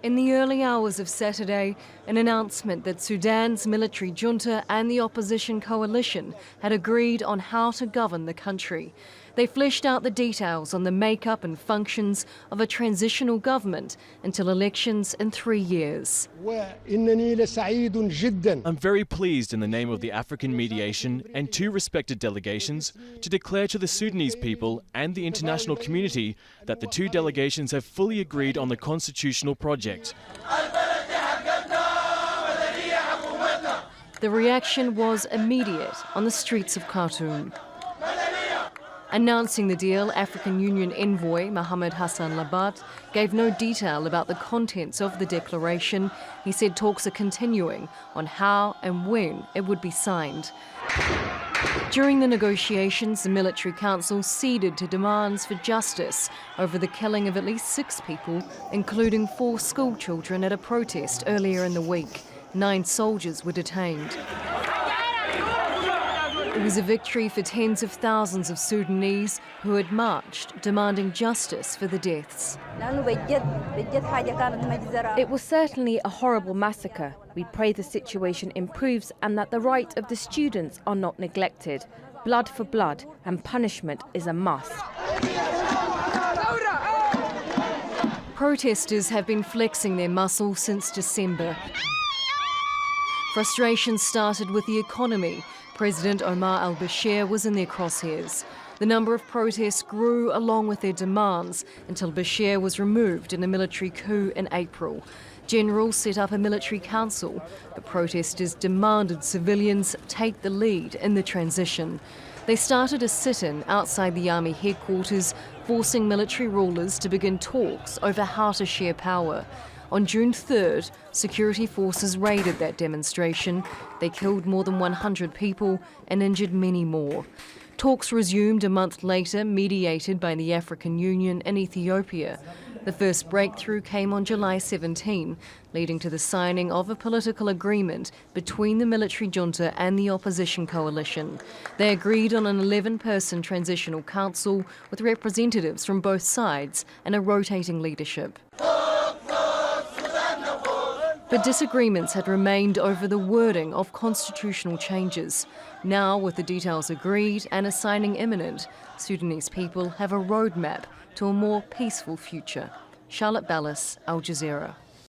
In the early hours of Saturday, an announcement that Sudan's military junta and the opposition coalition had agreed on how to govern the country. They fleshed out the details on the makeup and functions of a transitional government until elections in 3 years. I'm very pleased in the name of the African mediation and 2 respected delegations to declare to the Sudanese people and the international community that the 2 delegations have fully agreed on the constitutional project. The reaction was immediate on the streets of Khartoum. Announcing the deal, African Union envoy MOHAMED LEBATT gave no detail about the contents of the declaration. He said talks are continuing on how and when it would be signed. During the negotiations, the military council ceded to demands for justice over the killing of at least 6 people, including 4 school children at a protest earlier in the week. 9 soldiers were detained. It was a victory for tens of thousands of Sudanese who had marched, demanding justice for the deaths. It was certainly a horrible massacre. We pray the situation improves and that the rights of the students are not neglected. Blood for blood, and punishment is a must. Protesters have been flexing their muscle since December. Frustration started with the economy. President Omar al-Bashir was in their crosshairs. The number of protests grew along with their demands until Bashir was removed in a military coup in April. Generals set up a military council, but protesters demanded civilians take the lead in the transition. They started a sit-in outside the army headquarters, forcing military rulers to begin talks over how to share power. On June 3rd, security forces raided that demonstration. They killed more than 100 people and injured many more. Talks resumed a month later, mediated by the African Union and Ethiopia. The first breakthrough came on July 17, leading to the signing of a political agreement between the military junta and the opposition coalition. They agreed on an 11-person transitional council with representatives from both sides and a rotating leadership. But disagreements had remained over the wording of constitutional changes. Now, with the details agreed and a signing imminent, Sudanese people have a roadmap to a more peaceful future. Charlotte Bellis, Al Jazeera.